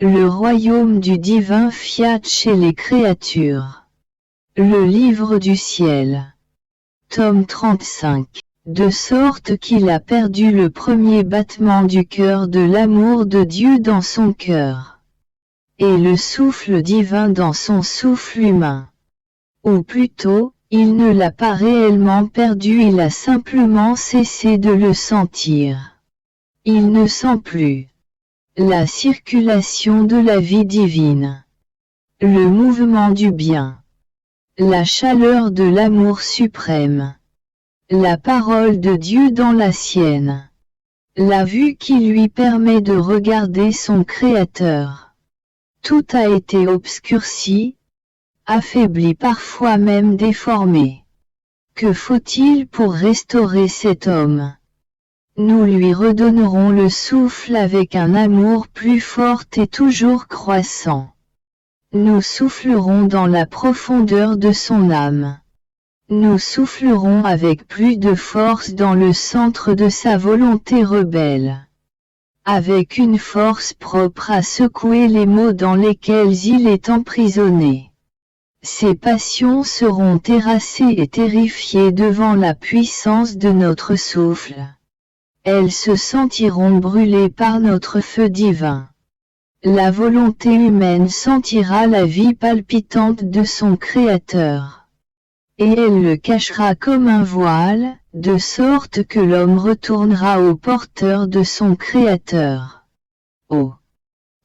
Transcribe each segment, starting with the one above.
Le royaume du divin fiat chez les créatures. Le livre du ciel. Tome 35. De sorte qu'il a perdu le premier battement du cœur de l'amour de Dieu dans son cœur. Et le souffle divin dans son souffle humain. Ou plutôt, il ne l'a pas réellement perdu, il a simplement cessé de le sentir. Il ne sent plus la circulation de la vie divine, le mouvement du bien, la chaleur de l'amour suprême, la parole de Dieu dans la sienne, la vue qui lui permet de regarder son Créateur. Tout a été obscurci, affaibli, parfois même déformé. Que faut-il pour restaurer cet homme? Nous lui redonnerons le souffle avec un amour plus fort et toujours croissant. Nous soufflerons dans la profondeur de son âme. Nous soufflerons avec plus de force dans le centre de sa volonté rebelle. Avec une force propre à secouer les maux dans lesquels il est emprisonné. Ses passions seront terrassées et terrifiées devant la puissance de notre souffle. Elles se sentiront brûlées par notre feu divin. La volonté humaine sentira la vie palpitante de son Créateur. Et elle le cachera comme un voile, de sorte que l'homme retournera au porteur de son Créateur. Oh!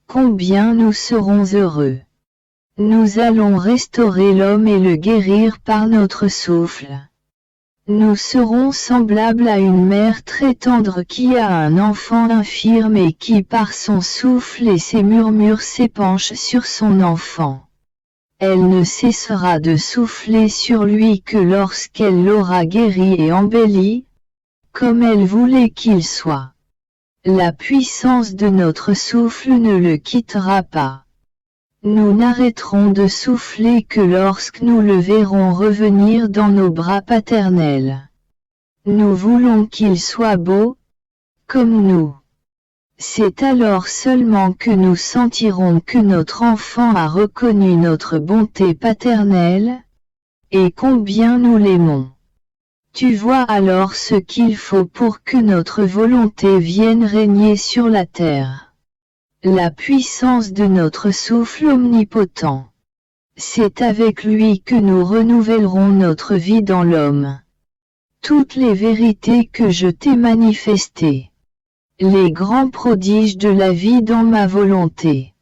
Combien nous serons heureux! Nous allons restaurer l'homme et le guérir par notre souffle. Nous serons semblables à une mère très tendre qui a un enfant infirme et qui par son souffle et ses murmures s'épanche sur son enfant. Elle ne cessera de souffler sur lui que lorsqu'elle l'aura guéri et embelli, comme elle voulait qu'il soit. La puissance de notre souffle ne le quittera pas. Nous n'arrêterons de souffler que lorsque nous le verrons revenir dans nos bras paternels. Nous voulons qu'il soit beau, comme nous. C'est alors seulement que nous sentirons que notre enfant a reconnu notre bonté paternelle, et combien nous l'aimons. Tu vois alors ce qu'il faut pour que notre volonté vienne régner sur la terre. La puissance de notre souffle omnipotent. C'est avec lui que nous renouvellerons notre vie dans l'homme. Toutes les vérités que je t'ai manifestées, les grands prodiges de la vie dans ma volonté,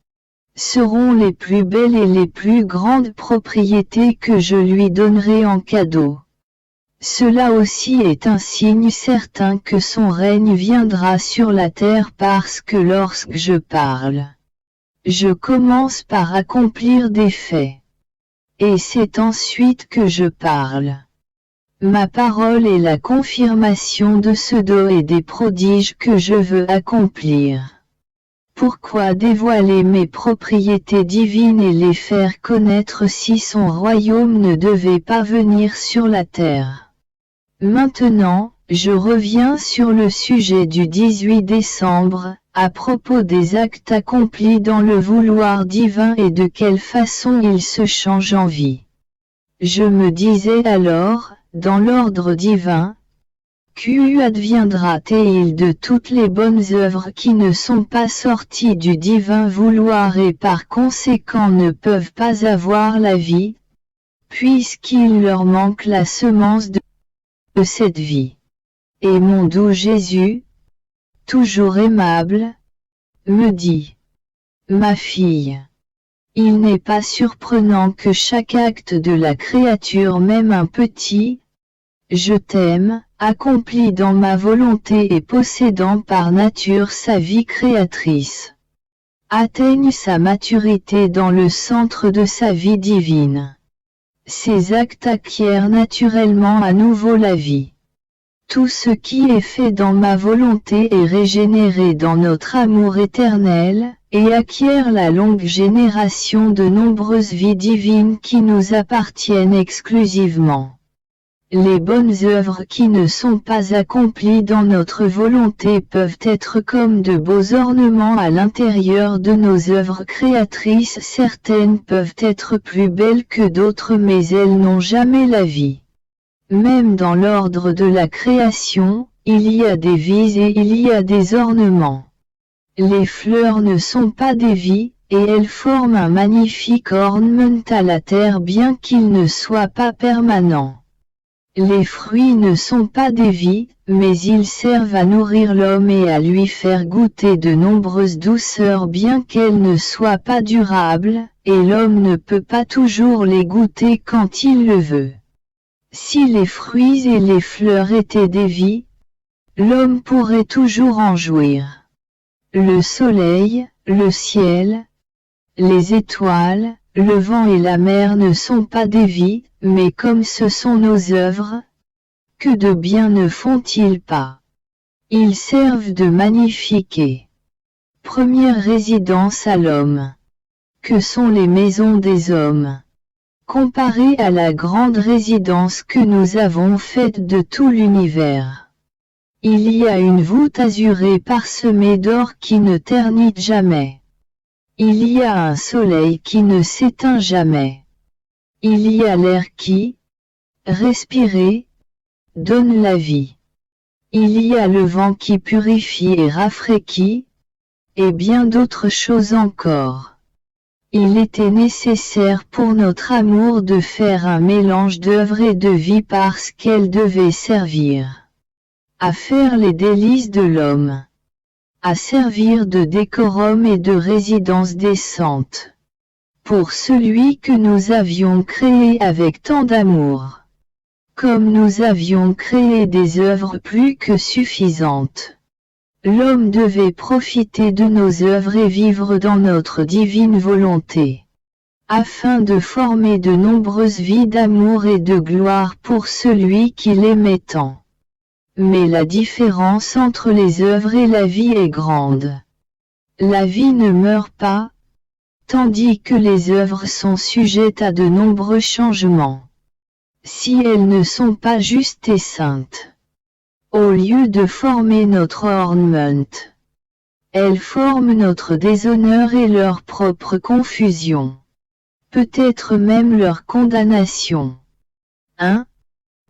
seront les plus belles et les plus grandes propriétés que je lui donnerai en cadeau. Cela aussi est un signe certain que son règne viendra sur la terre parce que lorsque je parle, je commence par accomplir des faits. Et c'est ensuite que je parle. Ma parole est la confirmation de ce don et des prodiges que je veux accomplir. Pourquoi dévoiler mes propriétés divines et les faire connaître si son royaume ne devait pas venir sur la terre? Maintenant, je reviens sur le sujet du 18 décembre, à propos des actes accomplis dans le vouloir divin et de quelle façon ils se changent en vie. Je me disais alors, dans l'ordre divin, qu'adviendra-t-il de toutes les bonnes œuvres qui ne sont pas sorties du divin vouloir et par conséquent ne peuvent pas avoir la vie, puisqu'il leur manque la semence de cette vie. Et mon doux Jésus, toujours aimable, me dit: ma fille, il n'est pas surprenant que chaque acte de la créature, même un petit « je t'aime », accompli dans ma volonté et possédant par nature sa vie créatrice, atteigne sa maturité dans le centre de sa vie divine. Ces actes acquièrent naturellement à nouveau la vie. Tout ce qui est fait dans ma volonté est régénéré dans notre amour éternel, et acquiert la longue génération de nombreuses vies divines qui nous appartiennent exclusivement. Les bonnes œuvres qui ne sont pas accomplies dans notre volonté peuvent être comme de beaux ornements à l'intérieur de nos œuvres créatrices. Certaines peuvent être plus belles que d'autres, mais elles n'ont jamais la vie. Même dans l'ordre de la création, il y a des vies et il y a des ornements. Les fleurs ne sont pas des vies, et elles forment un magnifique ornement à la terre bien qu'ils ne soient pas permanents. Les fruits ne sont pas des vies, mais ils servent à nourrir l'homme et à lui faire goûter de nombreuses douceurs bien qu'elles ne soient pas durables, et l'homme ne peut pas toujours les goûter quand il le veut. Si les fruits et les fleurs étaient des vies, l'homme pourrait toujours en jouir. Le soleil, le ciel, les étoiles, le vent et la mer ne sont pas des vies, mais comme ce sont nos œuvres, que de bien ne font-ils pas? Ils servent de magnifique et première résidence à l'homme. Que sont les maisons des hommes? Comparées à la grande résidence que nous avons faite de tout l'univers. Il y a une voûte azurée parsemée d'or qui ne ternit jamais. Il y a un soleil qui ne s'éteint jamais. Il y a l'air qui, respiré, donne la vie. Il y a le vent qui purifie et rafraîchit, et bien d'autres choses encore. Il était nécessaire pour notre amour de faire un mélange d'œuvre et de vie parce qu'elle devait servir à faire les délices de l'homme, à servir de décorum et de résidence décente pour celui que nous avions créé avec tant d'amour. Comme nous avions créé des œuvres plus que suffisantes, l'homme devait profiter de nos œuvres et vivre dans notre divine volonté, afin de former de nombreuses vies d'amour et de gloire pour celui qui l'aimait tant. Mais la différence entre les œuvres et la vie est grande. La vie ne meurt pas, tandis que les œuvres sont sujettes à de nombreux changements. Si elles ne sont pas justes et saintes, au lieu de former notre ornement, elles forment notre déshonneur et leur propre confusion, peut-être même leur condamnation. 1.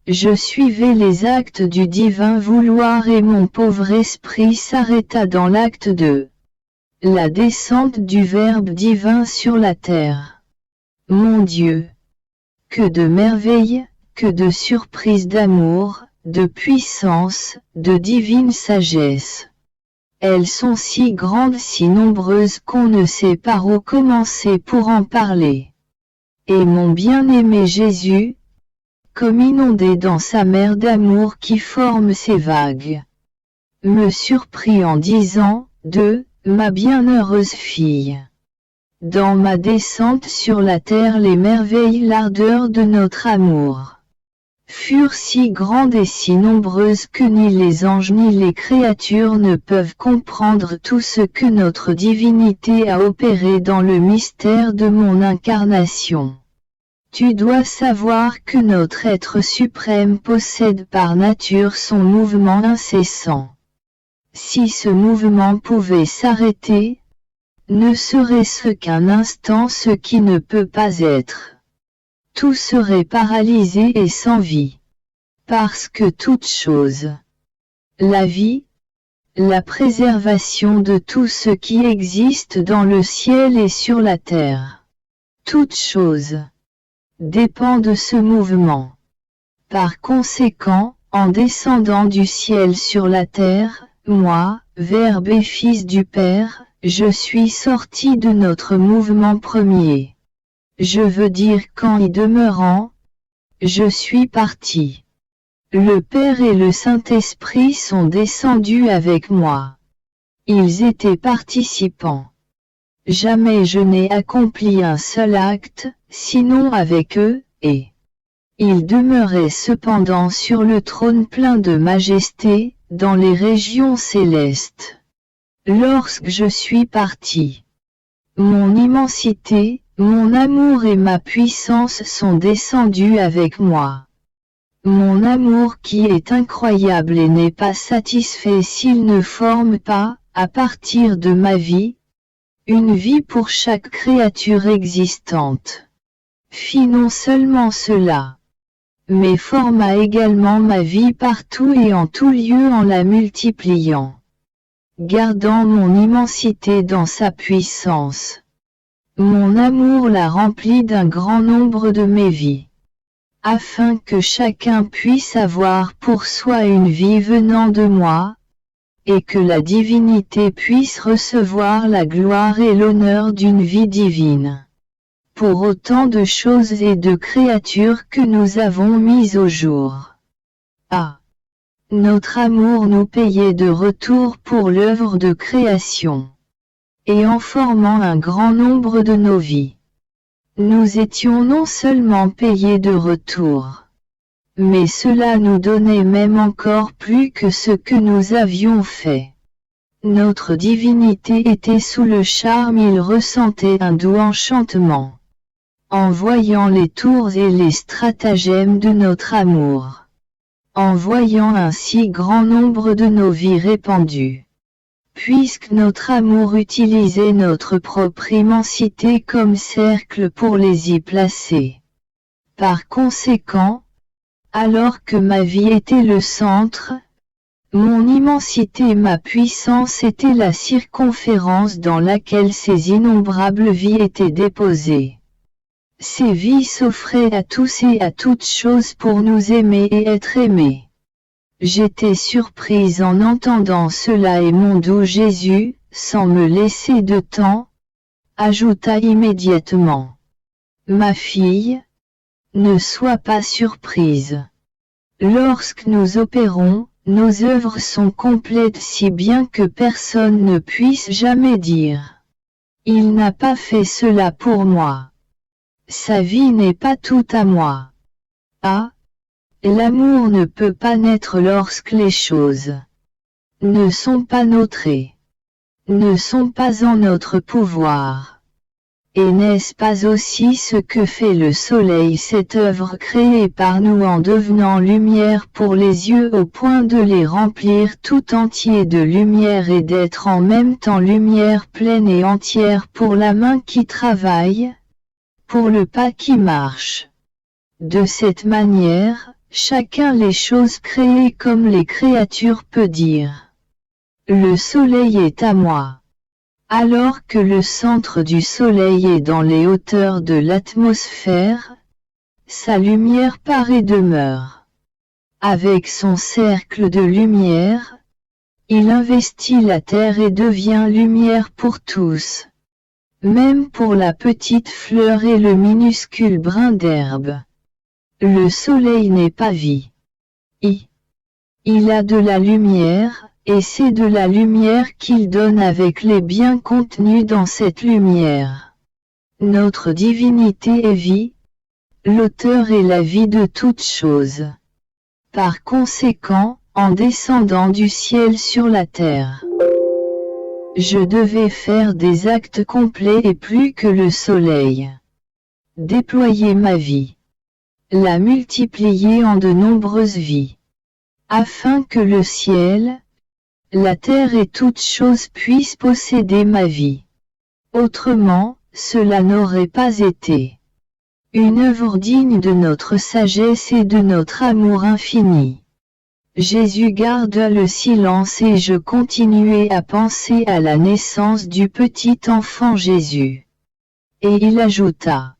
Je suivais les actes du divin vouloir et mon pauvre esprit s'arrêta dans l'acte de la descente du Verbe divin sur la terre. Mon Dieu! Que de merveilles, que de surprises d'amour, de puissance, de divine sagesse. Elles sont si grandes, si nombreuses qu'on ne sait par où commencer pour en parler. Et mon bien-aimé Jésus, comme inondé dans sa mer d'amour qui forme ces vagues, me surprit en disant, ma bienheureuse fille. Dans ma descente sur la terre les merveilles, l'ardeur de notre amour, furent si grandes et si nombreuses que ni les anges ni les créatures ne peuvent comprendre tout ce que notre divinité a opéré dans le mystère de mon incarnation. Tu dois savoir que notre être suprême possède par nature son mouvement incessant. Si ce mouvement pouvait s'arrêter, ne serait-ce qu'un instant, ce qui ne peut pas être, tout serait paralysé et sans vie. Parce que toute chose, la vie, la préservation de tout ce qui existe dans le ciel et sur la terre, toute chose, dépend de ce mouvement. Par conséquent, en descendant du ciel sur la terre, moi, Verbe et Fils du Père, je suis sorti de notre mouvement premier. Je veux dire qu'en y demeurant, je suis parti. Le Père et le Saint-Esprit sont descendus avec moi. Ils étaient participants. Jamais je n'ai accompli un seul acte, sinon avec eux, et ils demeuraient cependant sur le trône plein de majesté, dans les régions célestes. Lorsque je suis parti, mon immensité, mon amour et ma puissance sont descendus avec moi. Mon amour qui est incroyable et n'est pas satisfait s'il ne forme pas, à partir de ma vie, une vie pour chaque créature existante. Fit non seulement cela, mais forma également ma vie partout et en tout lieu en la multipliant, gardant mon immensité dans sa puissance. Mon amour l'a rempli d'un grand nombre de mes vies, afin que chacun puisse avoir pour soi une vie venant de moi, et que la divinité puisse recevoir la gloire et l'honneur d'une vie divine. Pour autant de choses et de créatures que nous avons mises au jour. Ah! Notre amour nous payait de retour pour l'œuvre de création. Et en formant un grand nombre de nos vies, nous étions non seulement payés de retour, mais cela nous donnait même encore plus que ce que nous avions fait. Notre divinité était sous le charme, il ressentait un doux enchantement, en voyant les tours et les stratagèmes de notre amour, en voyant un si grand nombre de nos vies répandues. Puisque notre amour utilisait notre propre immensité comme cercle pour les y placer. Par conséquent, alors que ma vie était le centre, mon immensité et ma puissance étaient la circonférence dans laquelle ces innombrables vies étaient déposées. Ces vies s'offraient à tous et à toutes choses pour nous aimer et être aimés. J'étais surprise en entendant cela et mon doux Jésus, sans me laisser de temps, ajouta immédiatement. Ma fille, ne sois pas surprise. Lorsque nous opérons, nos œuvres sont complètes si bien que personne ne puisse jamais dire. Il n'a pas fait cela pour moi. Sa vie n'est pas toute à moi. Ah! L'amour ne peut pas naître lorsque les choses ne sont pas nôtres, ne sont pas en notre pouvoir. Et n'est-ce pas aussi ce que fait le soleil, cette œuvre créée par nous en devenant lumière pour les yeux au point de les remplir tout entiers de lumière et d'être en même temps lumière pleine et entière pour la main qui travaille, pour le pas qui marche. De cette manière, chacun les choses créées comme les créatures peut dire. Le soleil est à moi. Alors que le centre du soleil est dans les hauteurs de l'atmosphère, sa lumière part et demeure. Avec son cercle de lumière, il investit la terre et devient lumière pour tous. Même pour la petite fleur et le minuscule brin d'herbe. Le soleil n'est pas vie. Il a de la lumière, et c'est de la lumière qu'il donne avec les biens contenus dans cette lumière. Notre divinité est vie, l'auteur est la vie de toutes choses. Par conséquent, en descendant du ciel sur la terre, je devais faire des actes complets et plus que le soleil. Déployer ma vie. La multiplier en de nombreuses vies, afin que le ciel, la terre et toutes choses puissent posséder ma vie. Autrement, cela n'aurait pas été une œuvre digne de notre sagesse et de notre amour infini. Jésus garda le silence et je continuai à penser à la naissance du petit enfant Jésus. Et il ajouta.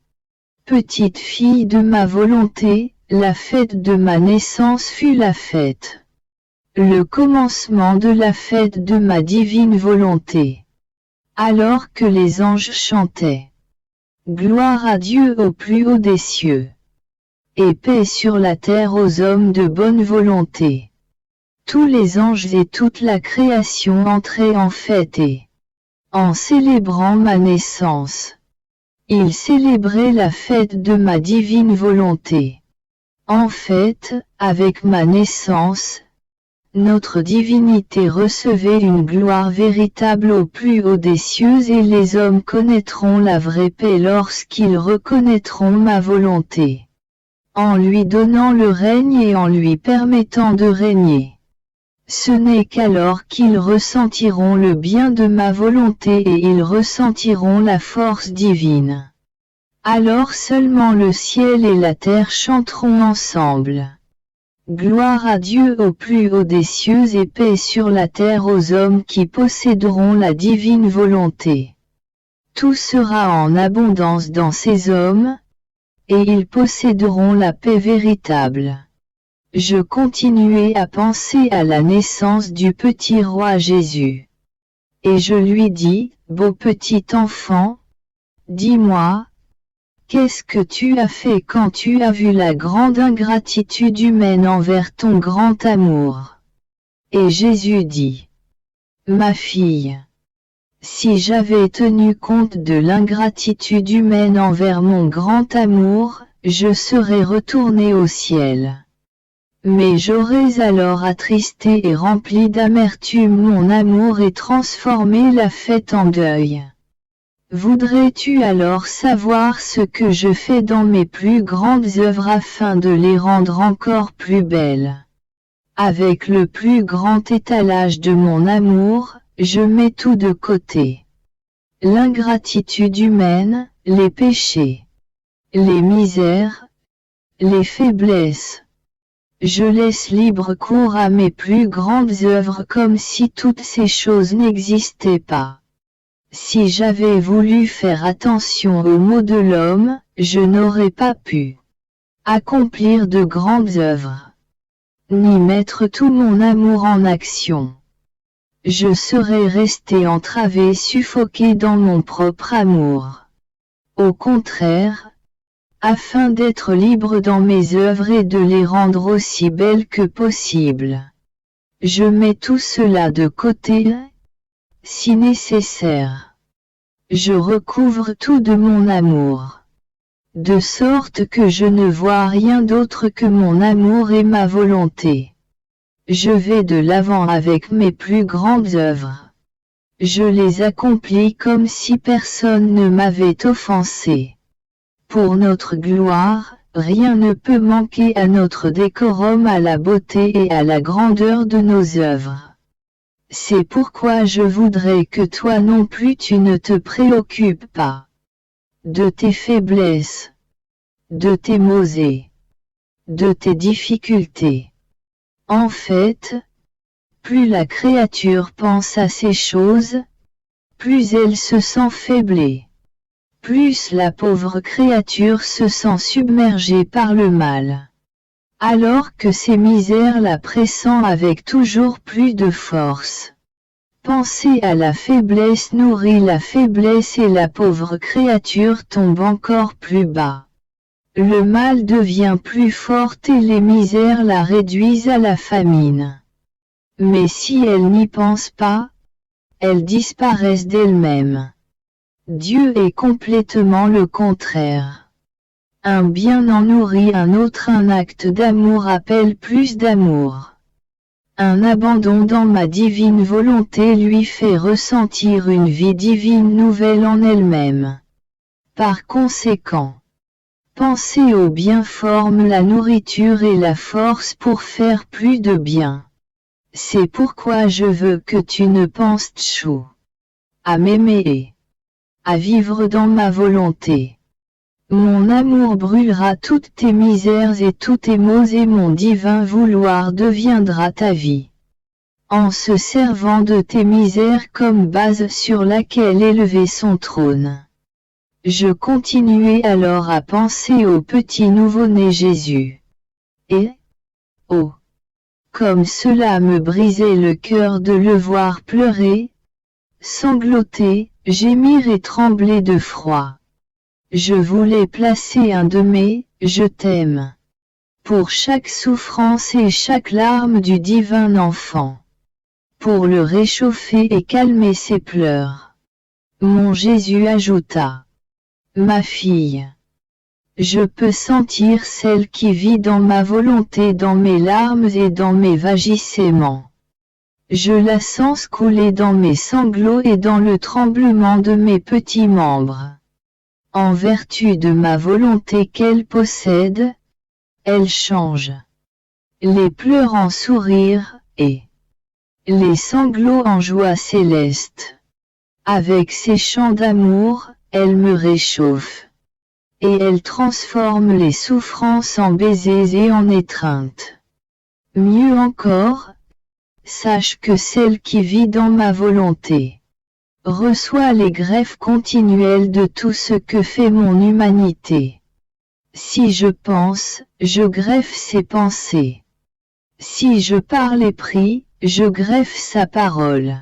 Petite fille de ma volonté, la fête de ma naissance fut la fête. Le commencement de la fête de ma divine volonté. Alors que les anges chantaient. Gloire à Dieu au plus haut des cieux. Et paix sur la terre aux hommes de bonne volonté. Tous les anges et toute la création entraient en fête et, en célébrant ma naissance, ils célébraient la fête de ma divine volonté. En fait, avec ma naissance, notre divinité recevait une gloire véritable au plus haut des cieux et les hommes connaîtront la vraie paix lorsqu'ils reconnaîtront ma volonté. en lui donnant le règne et en lui permettant de régner. Ce n'est qu'alors qu'ils ressentiront le bien de ma volonté et ils ressentiront la force divine. Alors seulement le ciel et la terre chanteront ensemble. Gloire à Dieu au plus haut des cieux et paix sur la terre aux hommes qui posséderont la divine volonté. Tout sera en abondance dans ces hommes, et ils posséderont la paix véritable. Je continuai à penser à la naissance du petit roi Jésus. Et je lui dis, beau petit enfant, dis-moi, qu'est-ce que tu as fait quand tu as vu la grande ingratitude humaine envers ton grand amour? Et Jésus dit, ma fille, si j'avais tenu compte de l'ingratitude humaine envers mon grand amour, je serais retourné au ciel. Mais j'aurais alors attristé et rempli d'amertume mon amour et transformé la fête en deuil. Voudrais-tu alors savoir ce que je fais dans mes plus grandes œuvres afin de les rendre encore plus belles? Avec le plus grand étalage de mon amour, je mets tout de côté. L'ingratitude humaine, les péchés, les misères, les faiblesses. Je laisse libre cours à mes plus grandes œuvres comme si toutes ces choses n'existaient pas. Si j'avais voulu faire attention aux maux de l'homme, je n'aurais pas pu accomplir de grandes œuvres, ni mettre tout mon amour en action. Je serais resté entravé, suffoqué dans mon propre amour. Au contraire, afin d'être libre dans mes œuvres et de les rendre aussi belles que possible, je mets tout cela de côté, si nécessaire. Je recouvre tout de mon amour, de sorte que je ne vois rien d'autre que mon amour et ma volonté. Je vais de l'avant avec mes plus grandes œuvres. Je les accomplis comme si personne ne m'avait offensé. Pour notre gloire, rien ne peut manquer à notre décorum, à la beauté et à la grandeur de nos œuvres. C'est pourquoi je voudrais que toi non plus tu ne te préoccupes pas de tes faiblesses, de tes maux et de tes difficultés. En fait, plus la créature pense à ces choses, plus elle se sent faible. Plus la pauvre créature se sent submergée par le mal. Alors que ses misères la pressent avec toujours plus de force. Penser à la faiblesse nourrit la faiblesse et la pauvre créature tombe encore plus bas. Le mal devient plus fort et les misères la réduisent à la famine. Mais si elle n'y pense pas, elles disparaissent d'elles-mêmes. Dieu est complètement le contraire. Un bien en nourrit un autre, un acte d'amour appelle plus d'amour. Un abandon dans ma divine volonté lui fait ressentir une vie divine nouvelle en elle-même. Par conséquent, penser au bien forme la nourriture et la force pour faire plus de bien. C'est pourquoi je veux que tu ne penses tchou à m'aimer, à vivre dans ma volonté. Mon amour brûlera toutes tes misères et tous tes maux et mon divin vouloir deviendra ta vie. En se servant de tes misères comme base sur laquelle élever son trône. Je continuai alors à penser au petit nouveau-né Jésus. Et, oh, comme cela me brisait le cœur de le voir pleurer, sangloter, gémir et trembler de froid. Je voulais placer un de mes « je t'aime » pour chaque souffrance et chaque larme du divin enfant. Pour le réchauffer et calmer ses pleurs. Mon Jésus ajouta. Ma fille. Je peux sentir celle qui vit dans ma volonté, dans mes larmes et dans mes vagissements. Je la sens couler dans mes sanglots et dans le tremblement de mes petits membres. En vertu de ma volonté qu'elle possède, elle change les pleurs en sourires, et les sanglots en joie céleste. Avec ses chants d'amour, elle me réchauffe, et elle transforme les souffrances en baisers et en étreintes. Mieux encore, sache que celle qui vit dans ma volonté reçoit les greffes continuelles de tout ce que fait mon humanité. Si je pense, je greffe ses pensées. Si je parle et prie, je greffe sa parole.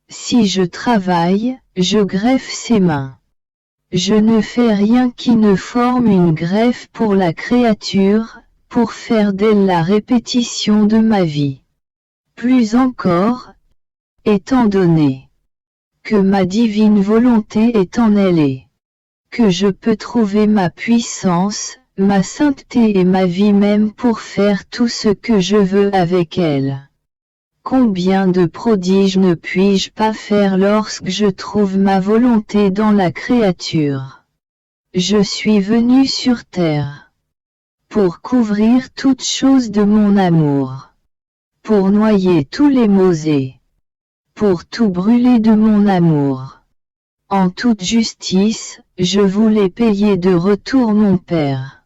Si je travaille, je greffe ses mains. Je ne fais rien qui ne forme une greffe pour la créature, pour faire d'elle la répétition de ma vie. Plus encore, étant donné que ma divine volonté est en elle et que je peux trouver ma puissance, ma sainteté et ma vie même pour faire tout ce que je veux avec elle. Combien de prodiges ne puis-je pas faire lorsque je trouve ma volonté dans la créature? Je suis venu sur terre pour couvrir toutes choses de mon amour, pour noyer tous les maux et pour tout brûler de mon amour. En toute justice, je voulais payer de retour mon Père,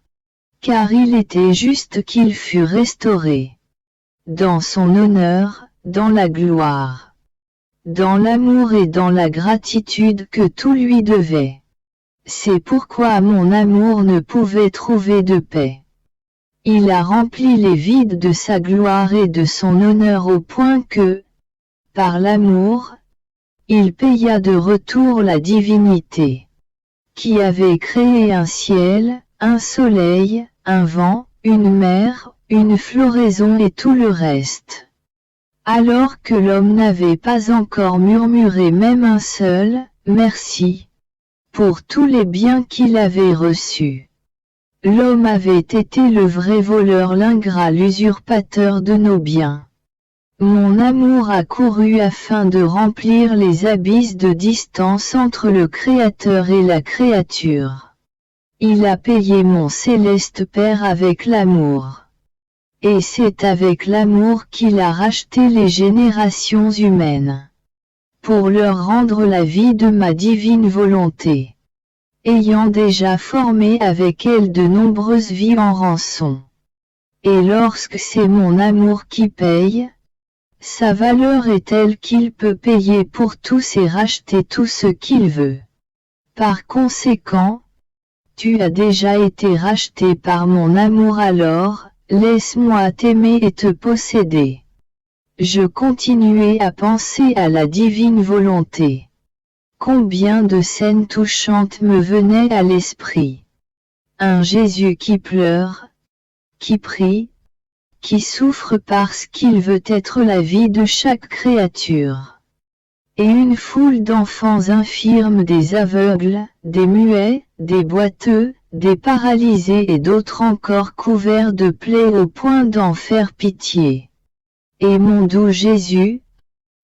car il était juste qu'il fût restauré dans son honneur, dans la gloire, dans l'amour et dans la gratitude que tout lui devait. C'est pourquoi mon amour ne pouvait trouver de paix. Il a rempli les vides de sa gloire et de son honneur au point que, par l'amour, il paya de retour la divinité, qui avait créé un ciel, un soleil, un vent, une mer, une floraison et tout le reste. Alors que l'homme n'avait pas encore murmuré même un seul « merci » pour tous les biens qu'il avait reçus. L'homme avait été le vrai voleur, l'ingrat, l'usurpateur de nos biens. Mon amour a couru afin de remplir les abysses de distance entre le Créateur et la créature. Il a payé mon céleste Père avec l'amour. Et c'est avec l'amour qu'il a racheté les générations humaines, pour leur rendre la vie de ma divine volonté, ayant déjà formé avec elle de nombreuses vies en rançon. Et lorsque c'est mon amour qui paye, sa valeur est telle qu'il peut payer pour tous et racheter tout ce qu'il veut. Par conséquent, tu as déjà été racheté par mon amour, alors, laisse-moi t'aimer et te posséder. Je continuais à penser à la divine volonté. Combien de scènes touchantes me venaient à l'esprit. Un Jésus qui pleure, qui prie, qui souffre parce qu'il veut être la vie de chaque créature. Et une foule d'enfants infirmes, des aveugles, des muets, des boiteux, des paralysés et d'autres encore couverts de plaies au point d'en faire pitié. Et mon doux Jésus,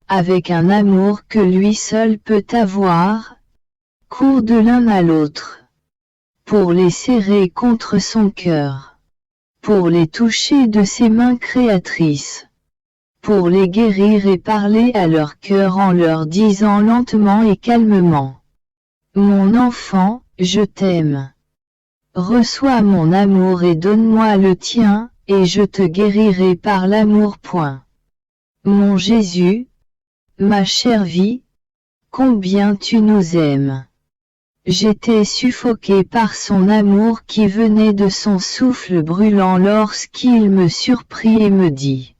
avec un amour que lui seul peut avoir, court de l'un à l'autre, pour les serrer contre son cœur, pour les toucher de ses mains créatrices, pour les guérir et parler à leur cœur en leur disant lentement et calmement: Mon enfant, je t'aime. Reçois mon amour et donne-moi le tien, et je te guérirai par l'amour. Mon Jésus, ma chère vie, combien tu nous aimes. J'étais suffoqué par son amour qui venait de son souffle brûlant lorsqu'il me surprit et me dit: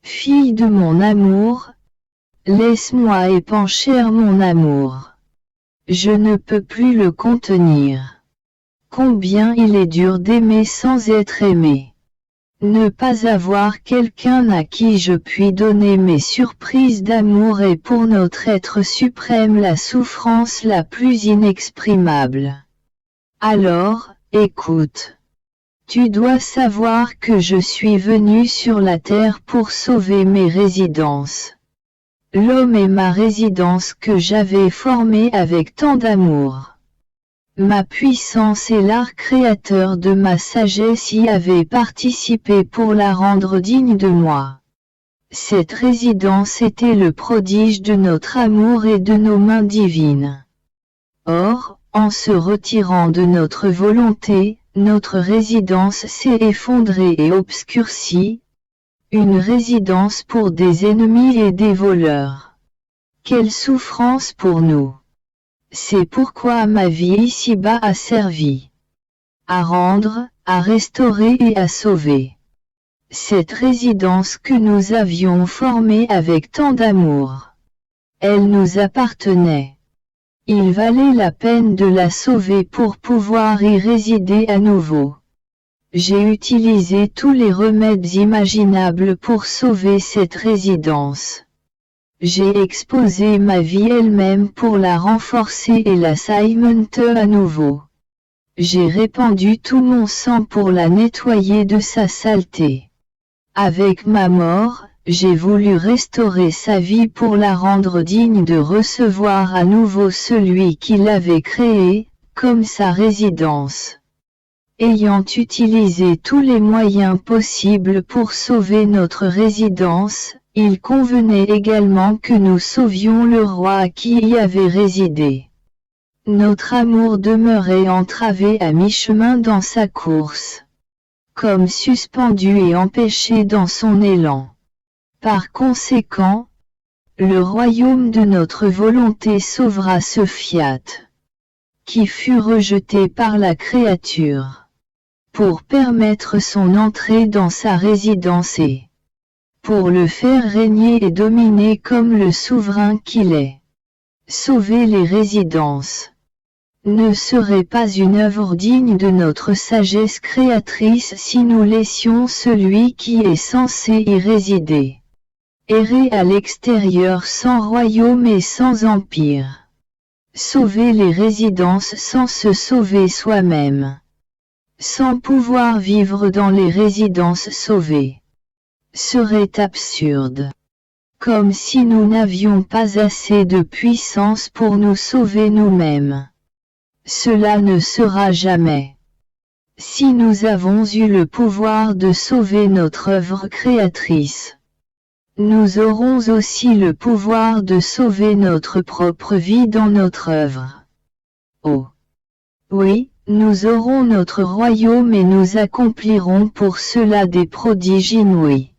Fille de mon amour, laisse-moi épancher mon amour. Je ne peux plus le contenir. Combien il est dur d'aimer sans être aimé. Ne pas avoir quelqu'un à qui je puis donner mes surprises d'amour est pour notre être suprême la souffrance la plus inexprimable. Alors, écoute. Tu dois savoir que je suis venu sur la terre pour sauver mes résidences. L'homme est ma résidence que j'avais formée avec tant d'amour. Ma puissance et l'art créateur de ma sagesse y avaient participé pour la rendre digne de moi. Cette résidence était le prodige de notre amour et de nos mains divines. Or, en se retirant de notre volonté, notre résidence s'est effondrée et obscurcie, une résidence pour des ennemis et des voleurs. Quelle souffrance pour nous! C'est pourquoi ma vie ici-bas a servi à rendre, à restaurer et à sauver cette résidence que nous avions formée avec tant d'amour. Elle nous appartenait. Il valait la peine de la sauver pour pouvoir y résider à nouveau. J'ai utilisé tous les remèdes imaginables pour sauver cette résidence. J'ai exposé ma vie elle-même pour la renforcer et la cimenter à nouveau. J'ai répandu tout mon sang pour la nettoyer de sa saleté. Avec ma mort, j'ai voulu restaurer sa vie pour la rendre digne de recevoir à nouveau celui qui l'avait créée, comme sa résidence. Ayant utilisé tous les moyens possibles pour sauver notre résidence, il convenait également que nous sauvions le roi qui y avait résidé. Notre amour demeurait entravé à mi-chemin dans sa course, comme suspendu et empêché dans son élan. Par conséquent, le royaume de notre volonté sauvera ce fiat, qui fut rejeté par la créature, pour permettre son entrée dans sa résidence et pour le faire régner et dominer comme le souverain qu'il est. Sauver les résidences ne serait pas une œuvre digne de notre sagesse créatrice si nous laissions celui qui est censé y résider errer à l'extérieur sans royaume et sans empire. Sauver les résidences sans se sauver soi-même, sans pouvoir vivre dans les résidences sauvées, serait absurde. Comme si nous n'avions pas assez de puissance pour nous sauver nous-mêmes. Cela ne sera jamais. Si nous avons eu le pouvoir de sauver notre œuvre créatrice, nous aurons aussi le pouvoir de sauver notre propre vie dans notre œuvre. Oh! Oui, nous aurons notre royaume et nous accomplirons pour cela des prodiges inouïs.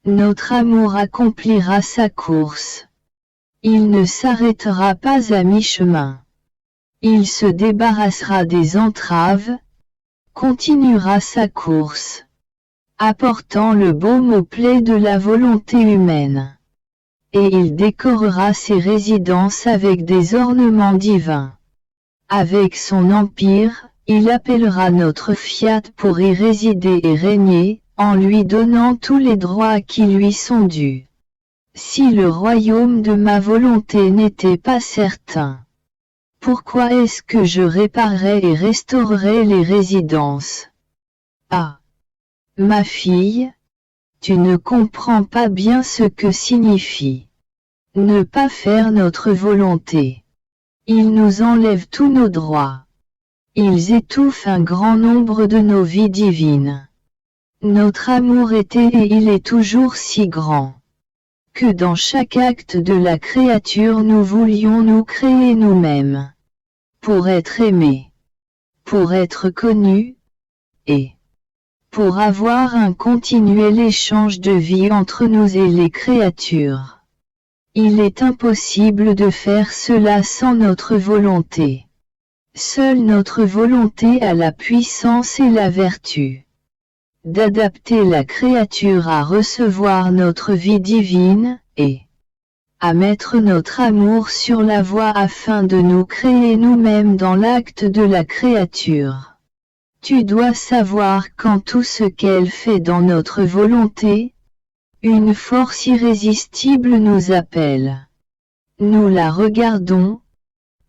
Notre amour accomplira sa course. Il ne s'arrêtera pas à mi-chemin. Il se débarrassera des entraves, continuera sa course, apportant le baume aux plaies de la volonté humaine. Et il décorera ses résidences avec des ornements divins. Avec son empire, il appellera notre fiat pour y résider et régner, en lui donnant tous les droits qui lui sont dus. Si le royaume de ma volonté n'était pas certain, pourquoi est-ce que je réparerais et restaurerais les résidences? Ah! Ma fille, tu ne comprends pas bien ce que signifie ne pas faire notre volonté. Ils nous enlèvent tous nos droits. Ils étouffent un grand nombre de nos vies divines. Notre amour était et il est toujours si grand, que dans chaque acte de la créature nous voulions nous créer nous-mêmes, pour être aimés, pour être connus, et pour avoir un continuel échange de vie entre nous et les créatures. Il est impossible de faire cela sans notre volonté. Seule notre volonté a la puissance et la vertu d'adapter la créature à recevoir notre vie divine, et à mettre notre amour sur la voie afin de nous créer nous-mêmes dans l'acte de la créature. Tu dois savoir qu'en tout ce qu'elle fait dans notre volonté, une force irrésistible nous appelle. Nous la regardons,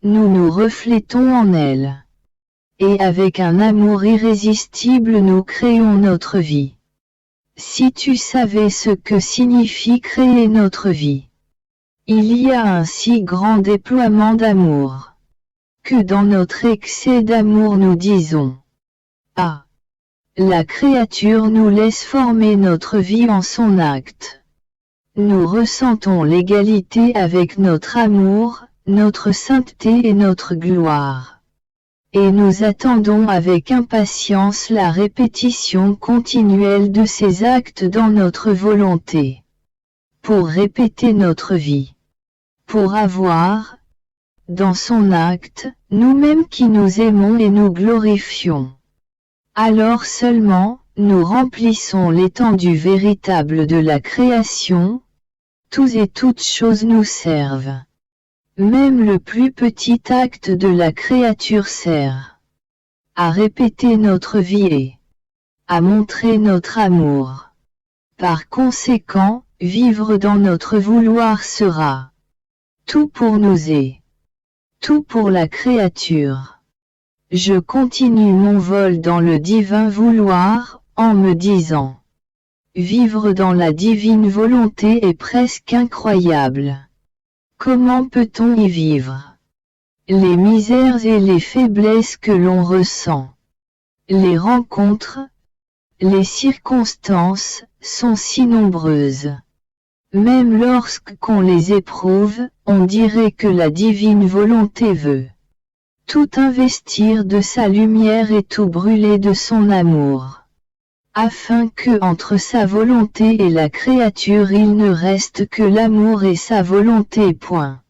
nous nous reflétons en elle. Et avec un amour irrésistible nous créons notre vie. Si tu savais ce que signifie créer notre vie. Il y a un si grand déploiement d'amour, que dans notre excès d'amour nous disons « Ah !» La créature nous laisse former notre vie en son acte. Nous ressentons l'égalité avec notre amour, notre sainteté et notre gloire. Et nous attendons avec impatience la répétition continuelle de ces actes dans notre volonté. Pour répéter notre vie. Pour avoir, dans son acte, nous-mêmes qui nous aimons et nous glorifions. Alors seulement, nous remplissons l'étendue véritable de la création. Tous et toutes choses nous servent. Même le plus petit acte de la créature sert à répéter notre vie et à montrer notre amour. Par conséquent, vivre dans notre vouloir sera tout pour nous et tout pour la créature. Je continue mon vol dans le divin vouloir, en me disant vivre dans la divine volonté est presque incroyable. Comment peut-on y vivre? Les misères et les faiblesses que l'on ressent, les rencontres, les circonstances, sont si nombreuses. Même lorsqu'on les éprouve, on dirait que la divine volonté veut tout investir de sa lumière et tout brûler de son amour. Afin que entre sa volonté et la créature il ne reste que l'amour et sa volonté. Point.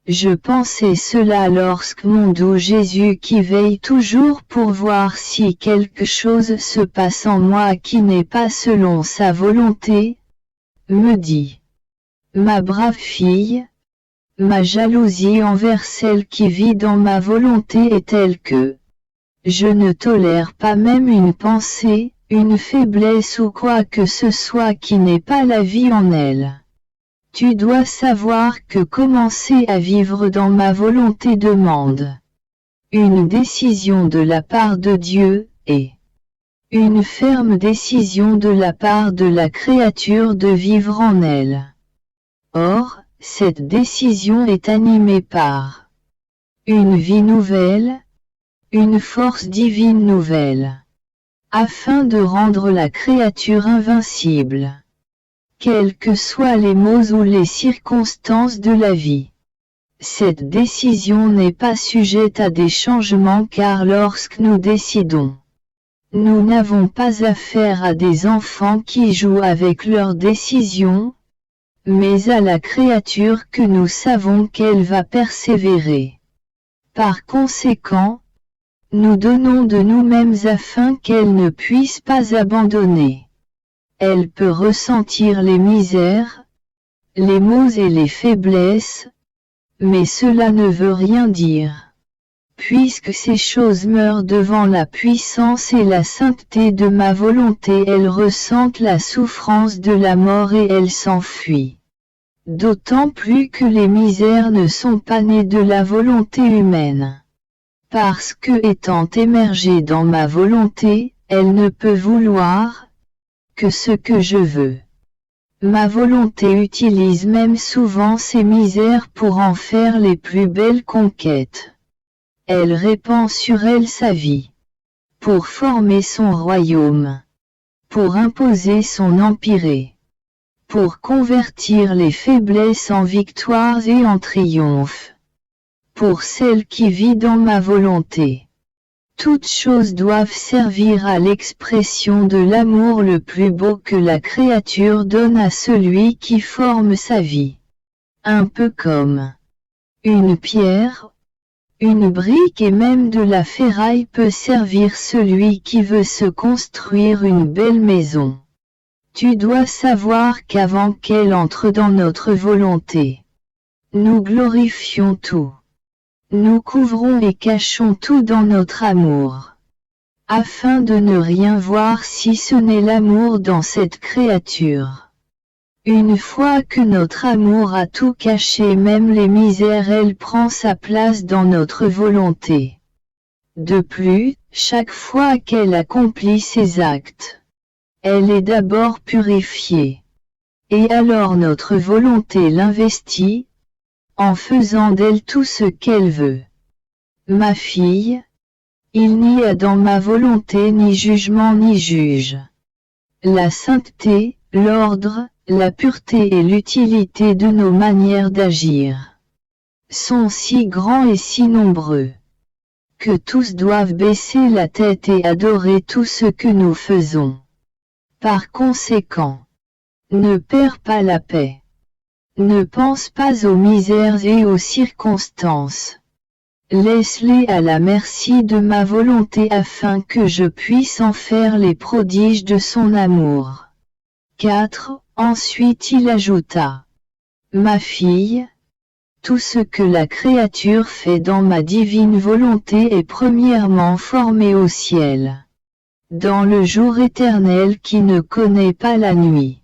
Je pensais cela lorsque mon doux Jésus qui veille toujours pour voir si quelque chose se passe en moi qui n'est pas selon sa volonté, me dit, ma brave fille, ma jalousie envers celle qui vit dans ma volonté est telle que je ne tolère pas même une pensée, une faiblesse ou quoi que ce soit qui n'ait pas la vie en elle. Tu dois savoir que commencer à vivre dans ma volonté demande une décision de la part de Dieu, et une ferme décision de la part de la créature de vivre en elle. Or, cette décision est animée par une vie nouvelle, une force divine nouvelle, afin de rendre la créature invincible, quels que soient les maux ou les circonstances de la vie. Cette décision n'est pas sujette à des changements car lorsque nous décidons, nous n'avons pas affaire à des enfants qui jouent avec leurs décisions, mais à la créature que nous savons qu'elle va persévérer. Par conséquent, nous donnons de nous-mêmes afin qu'elle ne puisse pas abandonner. Elle peut ressentir les misères, les maux et les faiblesses, mais cela ne veut rien dire. Puisque ces choses meurent devant la puissance et la sainteté de ma volonté, elles ressentent la souffrance de la mort et elles s'enfuient. D'autant plus que les misères ne sont pas nées de la volonté humaine. Parce que étant émergée dans ma volonté, elle ne peut vouloir que ce que je veux. Ma volonté utilise même souvent ces misères pour en faire les plus belles conquêtes. Elle répand sur elles sa vie, pour former son royaume, pour imposer son empire, pour convertir les faiblesses en victoires et en triomphes. Pour celle qui vit dans ma volonté, toutes choses doivent servir à l'expression de l'amour le plus beau que la créature donne à celui qui forme sa vie. Un peu comme une pierre, une brique et même de la ferraille peut servir celui qui veut se construire une belle maison. Tu dois savoir qu'avant qu'elle entre dans notre volonté, nous glorifions tout. Nous couvrons et cachons tout dans notre amour, afin de ne rien voir si ce n'est l'amour dans cette créature. Une fois que notre amour a tout caché, même les misères, elle prend sa place dans notre volonté. De plus, chaque fois qu'elle accomplit ses actes, elle est d'abord purifiée. Et alors notre volonté l'investit, en faisant d'elle tout ce qu'elle veut. Ma fille, il n'y a dans ma volonté ni jugement ni juge. La sainteté, l'ordre, la pureté et l'utilité de nos manières d'agir sont si grands et si nombreux que tous doivent baisser la tête et adorer tout ce que nous faisons. Par conséquent, ne perds pas la paix. Ne pense pas aux misères et aux circonstances. Laisse-les à la merci de ma volonté afin que je puisse en faire les prodiges de son amour. 4. Ensuite il ajouta. Ma fille, tout ce que la créature fait dans ma divine volonté est premièrement formé au ciel, dans le jour éternel qui ne connaît pas la nuit.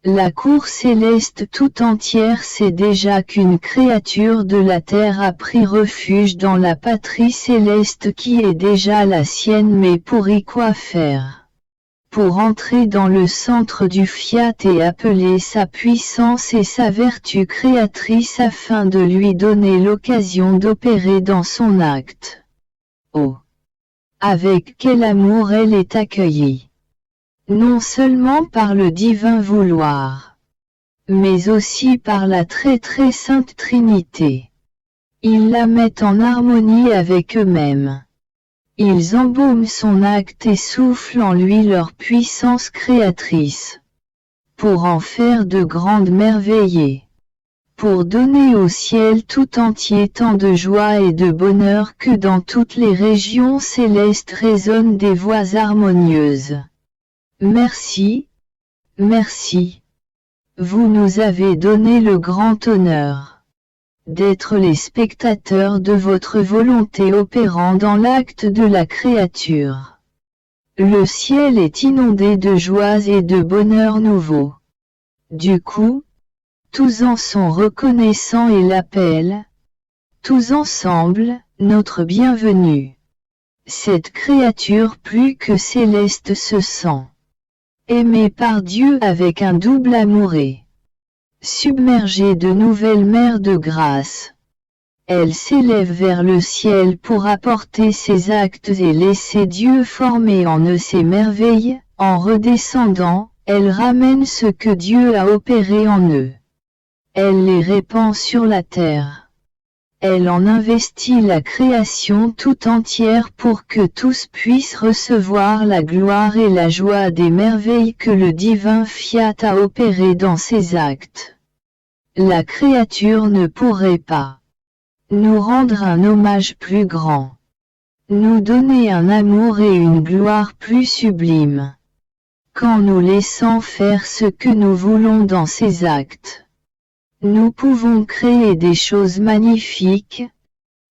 La cour céleste tout entière sait déjà qu'une créature de la terre a pris refuge dans la patrie céleste qui est déjà la sienne, mais pour y quoi faire? Pour entrer dans le centre du fiat et appeler sa puissance et sa vertu créatrice afin de lui donner l'occasion d'opérer dans son acte. Oh! Avec quel amour elle est accueillie! Non seulement par le divin vouloir, mais aussi par la très très sainte Trinité. Ils la mettent en harmonie avec eux-mêmes. Ils embaument son acte et soufflent en lui leur puissance créatrice, pour en faire de grandes merveilles, pour donner au ciel tout entier tant de joie et de bonheur que dans toutes les régions célestes résonnent des voix harmonieuses. Merci, merci. Vous nous avez donné le grand honneur d'être les spectateurs de votre volonté opérant dans l'acte de la créature. Le ciel est inondé de joies et de bonheurs nouveaux. Du coup, tous en sont reconnaissants et l'appellent, tous ensemble, notre bienvenue. Cette créature plus que céleste se sent aimée par Dieu avec un double amouré. Submergée de nouvelles mers de grâce, elle s'élève vers le ciel pour apporter ses actes et laisser Dieu former en eux ses merveilles. En redescendant, elle ramène ce que Dieu a opéré en eux. Elle les répand sur la terre. Elle en investit la création tout entière pour que tous puissent recevoir la gloire et la joie des merveilles que le divin fiat a opérées dans ses actes. La créature ne pourrait pas nous rendre un hommage plus grand, nous donner un amour et une gloire plus sublimes, qu'en nous laissant faire ce que nous voulons dans ses actes. Nous pouvons créer des choses magnifiques,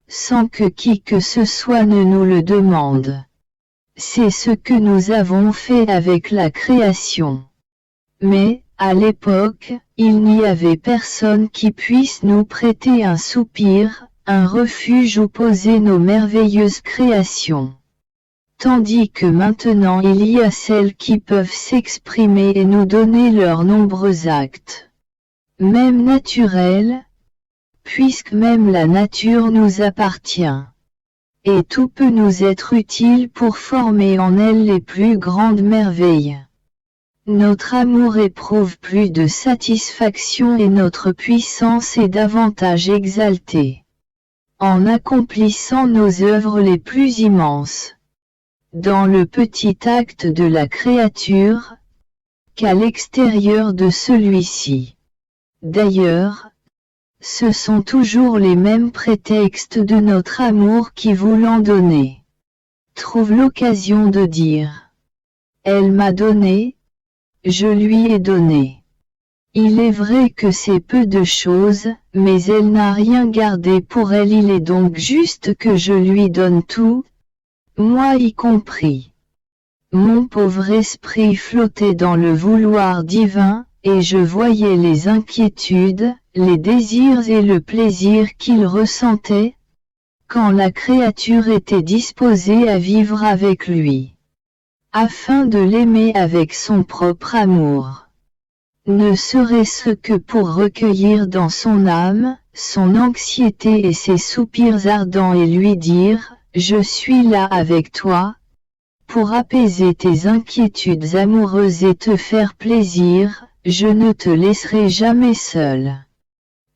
sans que qui que ce soit ne nous le demande. C'est ce que nous avons fait avec la création. Mais, à l'époque, il n'y avait personne qui puisse nous prêter un soupir, un refuge où poser nos merveilleuses créations. Tandis que maintenant il y a celles qui peuvent s'exprimer et nous donner leurs nombreux actes. Même naturel, puisque même la nature nous appartient. Et tout peut nous être utile pour former en elle les plus grandes merveilles. Notre amour éprouve plus de satisfaction et notre puissance est davantage exaltée, en accomplissant nos œuvres les plus immenses, dans le petit acte de la créature, qu'à l'extérieur de celui-ci. D'ailleurs, ce sont toujours les mêmes prétextes de notre amour qui voulant donner trouvent l'occasion de dire « Elle m'a donné, je lui ai donné ». Il est vrai que c'est peu de choses, mais elle n'a rien gardé pour elle, il est donc juste que je lui donne tout, moi y compris. Mon pauvre esprit flottait dans le vouloir divin, et je voyais les inquiétudes, les désirs et le plaisir qu'il ressentait, quand la créature était disposée à vivre avec lui, afin de l'aimer avec son propre amour. Ne serait-ce que pour recueillir dans son âme, son anxiété et ses soupirs ardents et lui dire « Je suis là avec toi », pour apaiser tes inquiétudes amoureuses et te faire plaisir, je ne te laisserai jamais seul.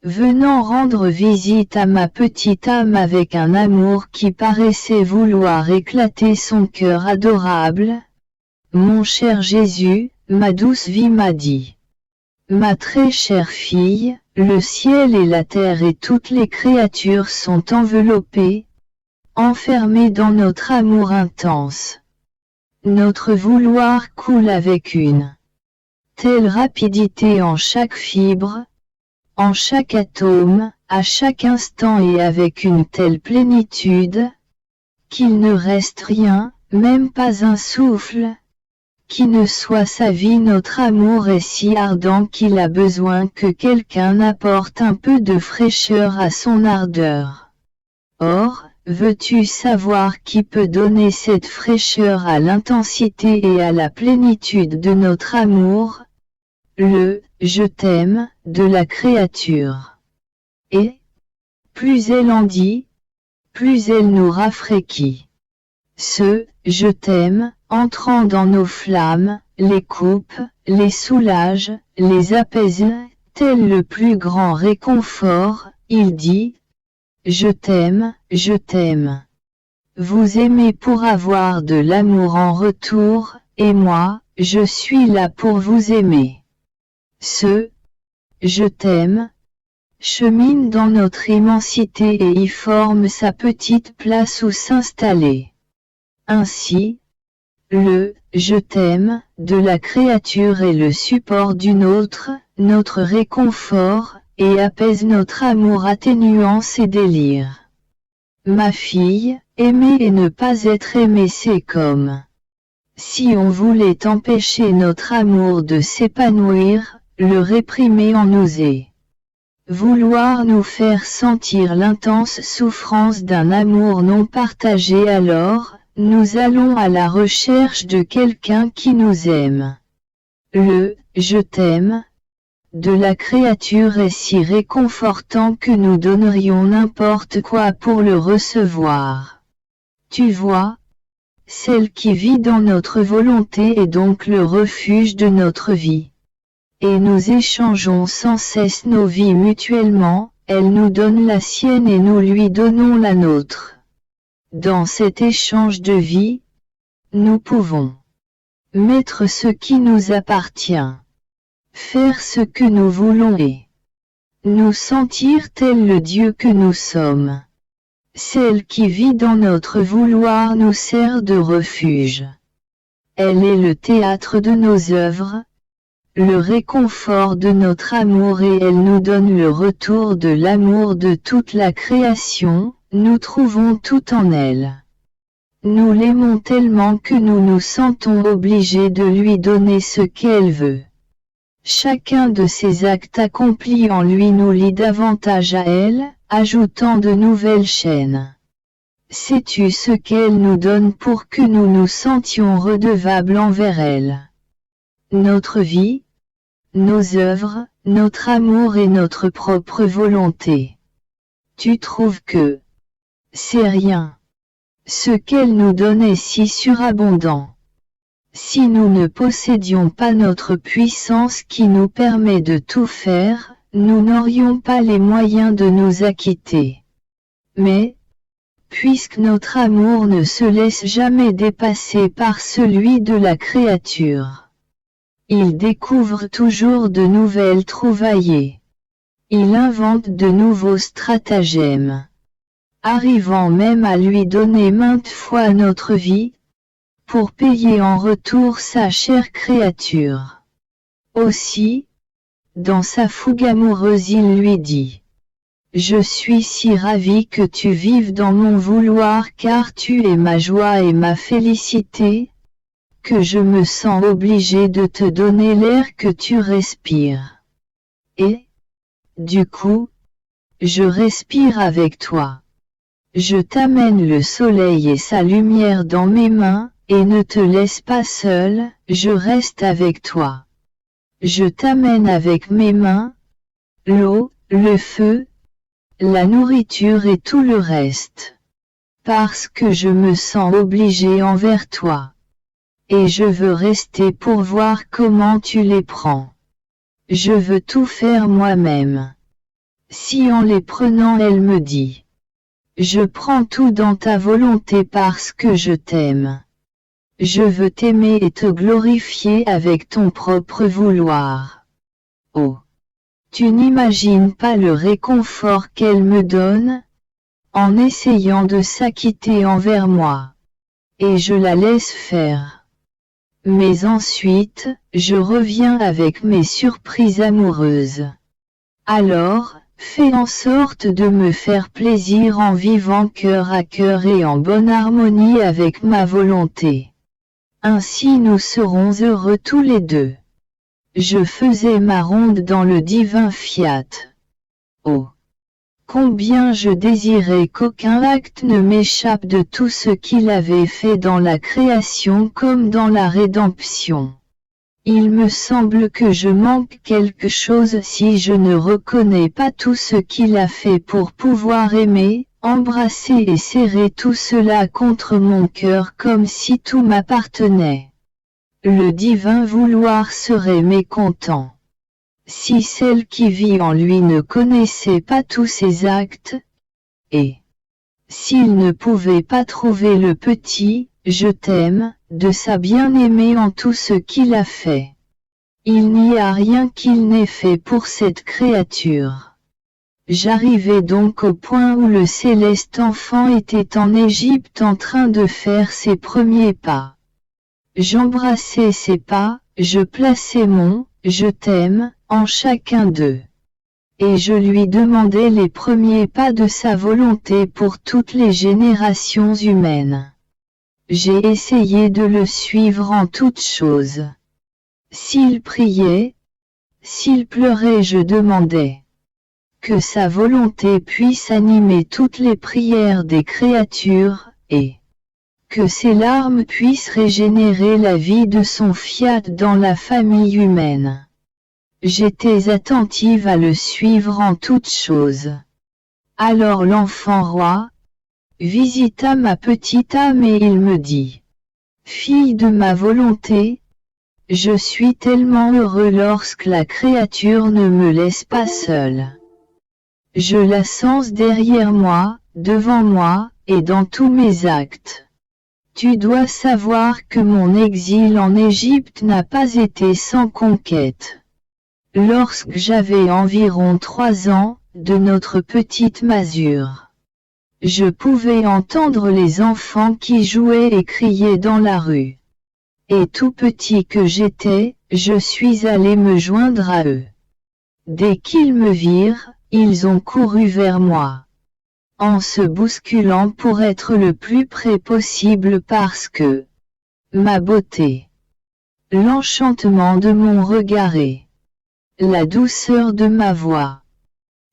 Venant rendre visite à ma petite âme avec un amour qui paraissait vouloir éclater son cœur adorable, mon cher Jésus, ma douce vie m'a dit. Ma très chère fille, le ciel et la terre et toutes les créatures sont enveloppées, enfermées dans notre amour intense. Notre vouloir coule avec une telle rapidité en chaque fibre, en chaque atome, à chaque instant et avec une telle plénitude, qu'il ne reste rien, même pas un souffle, qui ne soit sa vie. Notre amour est si ardent qu'il a besoin que quelqu'un apporte un peu de fraîcheur à son ardeur. Or, veux-tu savoir qui peut donner cette fraîcheur à l'intensité et à la plénitude de notre amour? Le « je t'aime » de la créature. Et, plus elle en dit, plus elle nous rafraîchit. Ce « je t'aime » entrant dans nos flammes, les coupe, les soulage, les apaise, tel le plus grand réconfort, il dit « Je t'aime, je t'aime. Vous aimez pour avoir de l'amour en retour, et moi, je suis là pour vous aimer. » Ce « je t'aime » chemine dans notre immensité et y forme sa petite place où s'installer. Ainsi, le « je t'aime » de la créature est le support d'une autre, notre réconfort, et apaise notre amour atténuant ses délires. Ma fille, aimer et ne pas être aimé c'est comme si on voulait empêcher notre amour de s'épanouir, le réprimer en oser. Vouloir nous faire sentir l'intense souffrance d'un amour non partagé alors, nous allons à la recherche de quelqu'un qui nous aime. Le « je t'aime » de la créature est si réconfortant que nous donnerions n'importe quoi pour le recevoir. Tu vois, celle qui vit dans notre volonté est donc le refuge de notre vie. Et nous échangeons sans cesse nos vies mutuellement, elle nous donne la sienne et nous lui donnons la nôtre. Dans cet échange de vie, nous pouvons mettre ce qui nous appartient, faire ce que nous voulons et nous sentir tel le Dieu que nous sommes. Celle qui vit dans notre vouloir nous sert de refuge. Elle est le théâtre de nos œuvres, le réconfort de notre amour et elle nous donne le retour de l'amour de toute la création, nous trouvons tout en elle. Nous l'aimons tellement que nous nous sentons obligés de lui donner ce qu'elle veut. Chacun de ces actes accomplis en lui nous lie davantage à elle, ajoutant de nouvelles chaînes. Sais-tu ce qu'elle nous donne pour que nous nous sentions redevables envers elle? Notre vie, nos œuvres, notre amour et notre propre volonté. Tu trouves que c'est rien. Ce qu'elle nous donne est si surabondant. Si nous ne possédions pas notre puissance qui nous permet de tout faire, nous n'aurions pas les moyens de nous acquitter. Mais, puisque notre amour ne se laisse jamais dépasser par celui de la créature, il découvre toujours de nouvelles trouvailles. Il invente de nouveaux stratagèmes, arrivant même à lui donner maintes fois notre vie, pour payer en retour sa chère créature. Aussi, dans sa fougue amoureuse il lui dit « Je suis si ravi que tu vives dans mon vouloir car tu es ma joie et ma félicité, que je me sens obligé de te donner l'air que tu respires. Et, du coup, je respire avec toi. Je t'amène le soleil et sa lumière dans mes mains, et ne te laisse pas seul, je reste avec toi. Je t'amène avec mes mains, l'eau, le feu, la nourriture et tout le reste. Parce que je me sens obligé envers toi. Et je veux rester pour voir comment tu les prends. Je veux tout faire moi-même. Si en les prenant elle me dit. Je prends tout dans ta volonté parce que je t'aime. Je veux t'aimer et te glorifier avec ton propre vouloir. Oh! Tu n'imagines pas le réconfort qu'elle me donne, en essayant de s'acquitter envers moi. Et je la laisse faire. Mais ensuite, je reviens avec mes surprises amoureuses. Alors, fais en sorte de me faire plaisir en vivant cœur à cœur et en bonne harmonie avec ma volonté. Ainsi nous serons heureux tous les deux. Je faisais ma ronde dans le divin fiat. Oh! Combien je désirais qu'aucun acte ne m'échappe de tout ce qu'il avait fait dans la création comme dans la rédemption. Il me semble que je manque quelque chose si je ne reconnais pas tout ce qu'il a fait pour pouvoir aimer, embrasser et serrer tout cela contre mon cœur comme si tout m'appartenait. Le divin vouloir serait mécontent. Si celle qui vit en lui ne connaissait pas tous ses actes, et s'il ne pouvait pas trouver le petit « je t'aime » de sa bien-aimée en tout ce qu'il a fait. Il n'y a rien qu'il n'ait fait pour cette créature. J'arrivais donc au point où le céleste enfant était en Égypte en train de faire ses premiers pas. J'embrassais ses pas, je plaçais mon « je t'aime » en chacun d'eux. Et je lui demandais les premiers pas de sa volonté pour toutes les générations humaines. J'ai essayé de le suivre en toutes choses. S'il priait, s'il pleurait, je demandais que sa volonté puisse animer toutes les prières des créatures, et que ses larmes puissent régénérer la vie de son fiat dans la famille humaine. J'étais attentive à le suivre en toutes choses. Alors l'enfant roi visita ma petite âme et il me dit « Fille de ma volonté, je suis tellement heureux lorsque la créature ne me laisse pas seule. Je la sens derrière moi, devant moi, et dans tous mes actes. Tu dois savoir que mon exil en Égypte n'a pas été sans conquête. Lorsque j'avais environ 3 ans, de notre petite masure, je pouvais entendre les enfants qui jouaient et criaient dans la rue. Et tout petit que j'étais, je suis allé me joindre à eux. Dès qu'ils me virent, ils ont couru vers moi, en se bousculant pour être le plus près possible parce que ma beauté, l'enchantement de mon regard et la douceur de ma voix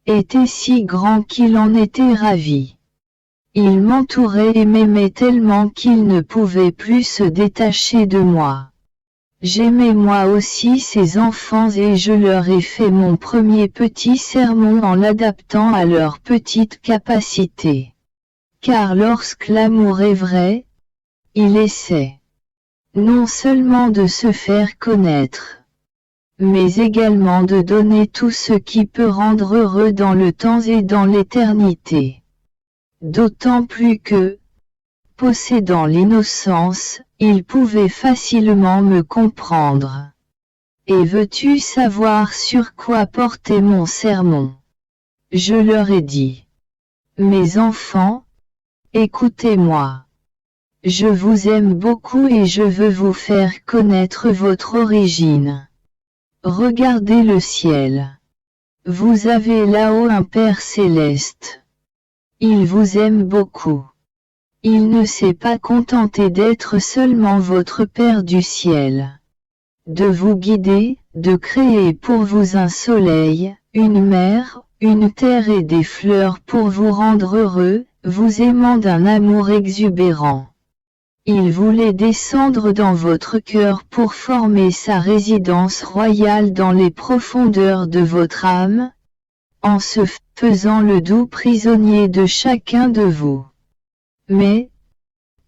étaient si grands qu'il en était ravi. Ils m'entouraient et m'aimaient tellement qu'ils ne pouvaient plus se détacher de moi. J'aimais moi aussi ces enfants et je leur ai fait mon premier petit sermon en l'adaptant à leur petite capacité. Car lorsque l'amour est vrai, il essaie non seulement de se faire connaître, mais également de donner tout ce qui peut rendre heureux dans le temps et dans l'éternité. D'autant plus que, possédant l'innocence, il pouvait facilement me comprendre. Et veux-tu savoir sur quoi portait mon sermon? Je leur ai dit. Mes enfants, écoutez-moi. Je vous aime beaucoup et je veux vous faire connaître votre origine. Regardez le ciel. Vous avez là-haut un Père céleste. Il vous aime beaucoup. Il ne s'est pas contenté d'être seulement votre Père du ciel. De vous guider, de créer pour vous un soleil, une mer, une terre et des fleurs pour vous rendre heureux, vous aimant d'un amour exubérant. Il voulait descendre dans votre cœur pour former sa résidence royale dans les profondeurs de votre âme, en se faisant le doux prisonnier de chacun de vous. Mais,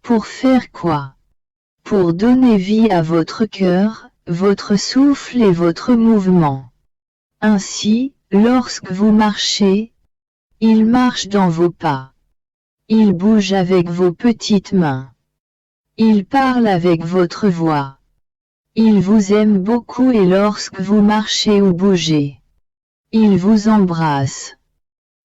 pour faire quoi? Pour donner vie à votre cœur, votre souffle et votre mouvement. Ainsi, lorsque vous marchez, il marche dans vos pas. Il bouge avec vos petites mains. Il parle avec votre voix. Il vous aime beaucoup et lorsque vous marchez ou bougez, il vous embrasse.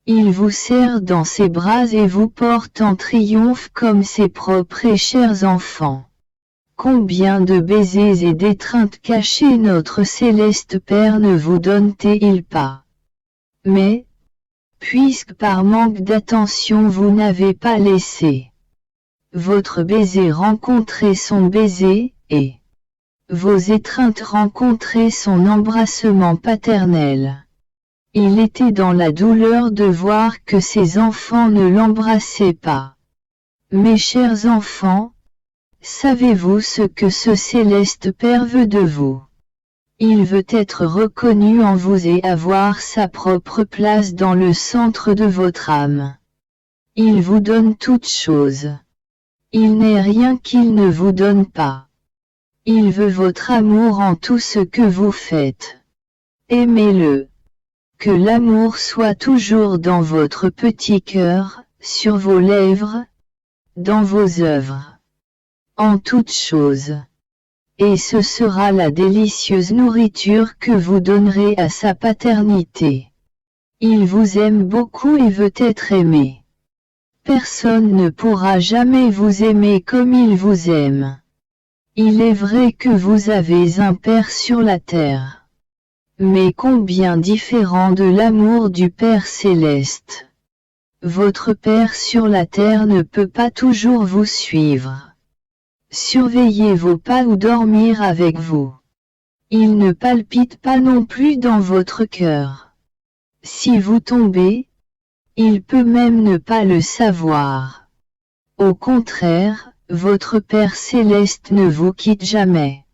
Il vous serre dans ses bras et vous porte en triomphe comme ses propres et chers enfants. Combien de baisers et d'étreintes cachées notre céleste Père ne vous donne-t-il pas? Mais, puisque par manque d'attention vous n'avez pas laissé votre baiser rencontrer son baiser, et vos étreintes rencontrer son embrassement paternel. Il était dans la douleur de voir que ses enfants ne l'embrassaient pas. Mes chers enfants, savez-vous ce que ce céleste Père veut de vous? Il veut être reconnu en vous et avoir sa propre place dans le centre de votre âme. Il vous donne toutes choses. Il n'est rien qu'il ne vous donne pas. Il veut votre amour en tout ce que vous faites. Aimez-le. Que l'amour soit toujours dans votre petit cœur, sur vos lèvres, dans vos œuvres. En toutes choses. Et ce sera la délicieuse nourriture que vous donnerez à sa paternité. Il vous aime beaucoup et veut être aimé. Personne ne pourra jamais vous aimer comme il vous aime. Il est vrai que vous avez un Père sur la terre. Mais combien différent de l'amour du Père céleste. Votre Père sur la terre ne peut pas toujours vous suivre. Surveiller vos pas ou dormir avec vous. Il ne palpite pas non plus dans votre cœur. Si vous tombez, il peut même ne pas le savoir. Au contraire, votre Père céleste ne vous quitte jamais.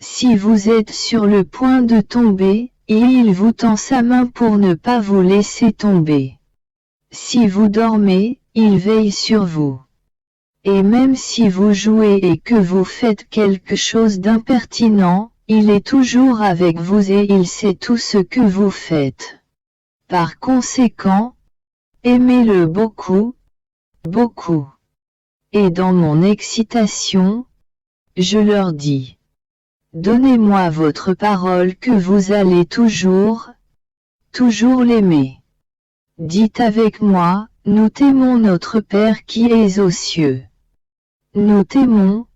Si vous êtes sur le point de tomber, il vous tend sa main pour ne pas vous laisser tomber. Si vous dormez, il veille sur vous. Et même si vous jouez et que vous faites quelque chose d'impertinent, il est toujours avec vous et il sait tout ce que vous faites. Par conséquent, aimez-le beaucoup, beaucoup. Et dans mon excitation, je leur dis: donnez-moi votre parole que vous allez toujours l'aimer. Dites avec moi: nous t'aimons notre Père qui es aux cieux. Nous t'aimons,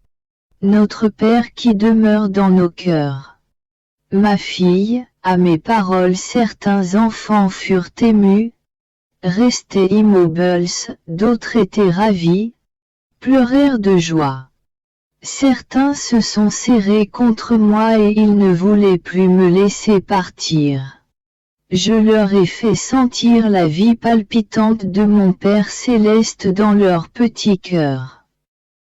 notre Père qui demeure dans nos cœurs. Ma fille, à mes paroles certains enfants furent émus, restaient immobiles, d'autres étaient ravis, pleurèrent de joie. Certains se sont serrés contre moi et ils ne voulaient plus me laisser partir. Je leur ai fait sentir la vie palpitante de mon Père céleste dans leur petit cœur.